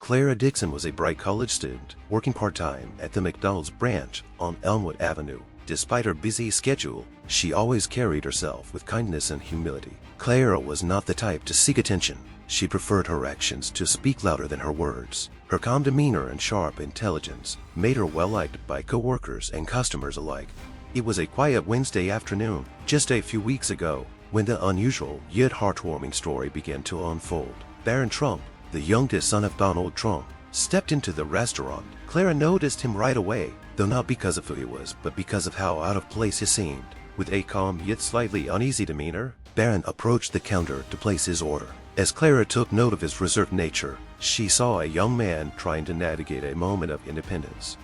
Clara Dixon was a bright college student working part-time at the McDonald's branch on Elmwood Avenue. Despite her busy schedule, she always carried herself with kindness and humility. Clara was not the type to seek attention. She preferred her actions to speak louder than her words. Her calm demeanor and sharp intelligence made her well-liked by co-workers and customers alike. It was a quiet Wednesday afternoon, just a few weeks ago, when the unusual yet heartwarming story began to unfold. Barron Trump, the youngest son of Donald Trump, stepped into the restaurant. Clara noticed him right away, though not because of who he was, but because of how out of place he seemed. With a calm yet slightly uneasy demeanor, Barron approached the counter to place his order. As Clara took note of his reserved nature, she saw a young man trying to navigate a moment of independence.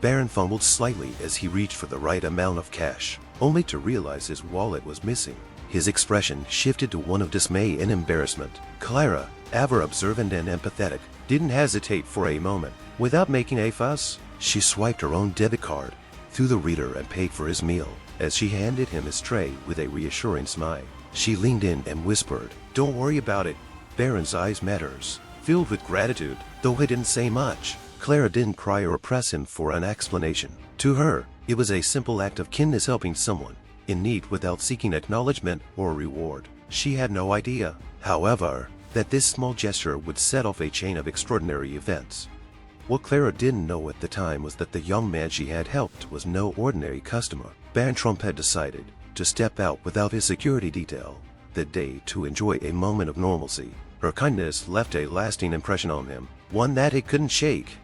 Barron fumbled slightly as he reached for the right amount of cash, only to realize his wallet was missing. His expression shifted to one of dismay and embarrassment. Clara, ever observant and empathetic, didn't hesitate for a moment. Without making a fuss, she swiped her own debit card through the reader and paid for his meal. As she handed him his tray with a reassuring smile, she leaned in and whispered, "Don't worry about it." Barron's eyes met hers, filled with gratitude, though he didn't say much. Clara didn't cry or press him for an explanation. To her, it was a simple act of kindness, helping someone in need without seeking acknowledgement or reward. She had no idea, however, that this small gesture would set off a chain of extraordinary events. What Clara didn't know at the time was that the young man she had helped was no ordinary customer. Barron Trump had decided to step out without his security detail that day to enjoy a moment of normalcy. Her kindness left a lasting impression on him, one that he couldn't shake.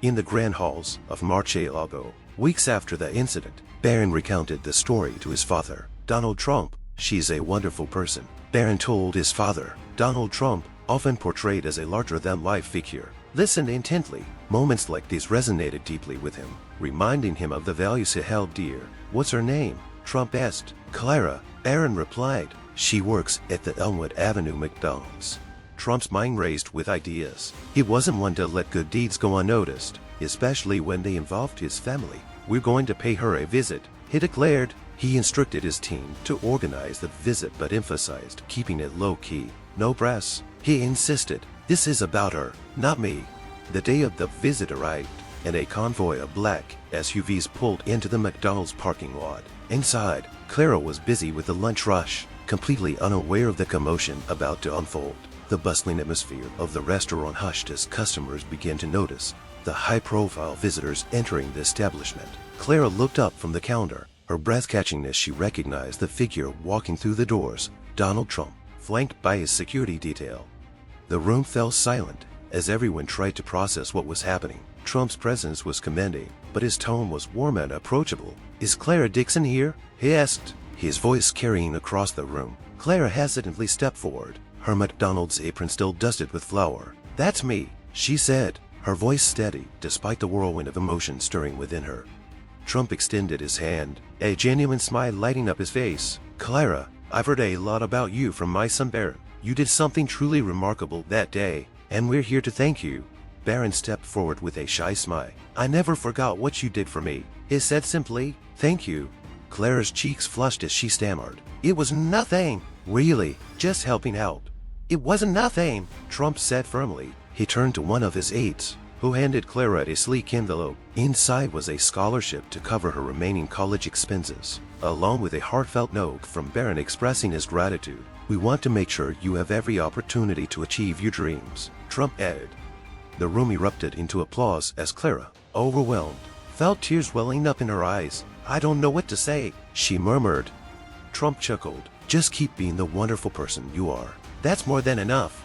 In the grand halls of Mar-a-Lago, weeks after the incident, Barron recounted the story to his father, Donald Trump. "She's a wonderful person," Barron told his father. Donald Trump, often portrayed as a larger-than-life figure, listened intently. Moments like these resonated deeply with him, reminding him of the values he held dear. "What's her name?" Trump asked. "Clara," Barron replied. "She works at the Elmwood Avenue McDonald's." Trump's mind raced with ideas. He wasn't one to let good deeds go unnoticed, especially when they involved his family. "We're going to pay her a visit," he declared. He instructed his team to organize the visit but emphasized keeping it low-key. "No press," he insisted. "This is about her, not me." The day of the visit arrived, and a convoy of black SUVs pulled into the McDonald's parking lot. Inside, Clara was busy with the lunch rush, completely unaware of the commotion about to unfold. The bustling atmosphere of the restaurant hushed as customers began to notice the high-profile visitors entering the establishment. Clara looked up from the counter, her breath catching as she recognized the figure walking through the doors, Donald Trump, flanked by his security detail. The room fell silent as everyone tried to process what was happening. Trump's presence was commanding, but his tone was warm and approachable. "Is Clara Dixon here?" he asked, his voice carrying across the room. Clara hesitantly stepped forward, her McDonald's apron still dusted with flour. "That's me," she said, her voice steady despite the whirlwind of emotion stirring within her. Trump extended his hand, a genuine smile lighting up his face. "Clara, I've heard a lot about you from my son Barron. You did something truly remarkable that day, and we're here to thank you." Barron stepped forward with a shy smile. "I never forgot what you did for me," he said simply. "Thank you." Clara's cheeks flushed as she stammered. "It was nothing. Really, just helping out." "It wasn't nothing," Trump said firmly. He turned to one of his aides, who handed Clara a sleek envelope. Inside was a scholarship to cover her remaining college expenses, along with a heartfelt note from Barron expressing his gratitude. "We want to make sure you have every opportunity to achieve your dreams," Trump added. The room erupted into applause as Clara, overwhelmed, felt tears welling up in her eyes. "I don't know what to say," she murmured. Trump chuckled. "Just keep being the wonderful person you are. That's more than enough."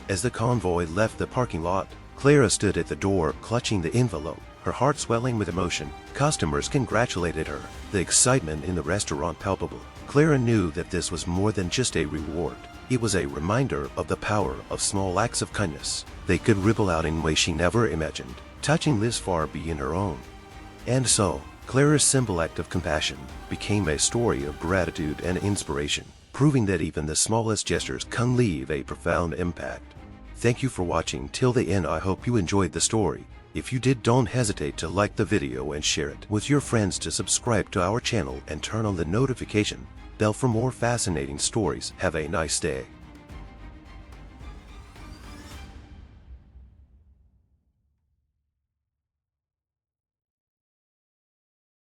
As the convoy left the parking lot, Clara stood at the door clutching the envelope, her heart swelling with emotion. Customers congratulated her, the excitement in the restaurant palpable. Clara knew that this was more than just a reward. It was a reminder of the power of small acts of kindness. They could ripple out in ways she never imagined, touching lives far beyond her own. And so, Clara's simple act of compassion became a story of gratitude and inspiration, proving that even the smallest gestures can leave a profound impact. Thank you for watching till the end. I hope you enjoyed the story. If you did, don't hesitate to like the video and share it with your friends, to subscribe to our channel and turn on the notification bell for more fascinating stories. Have a nice day.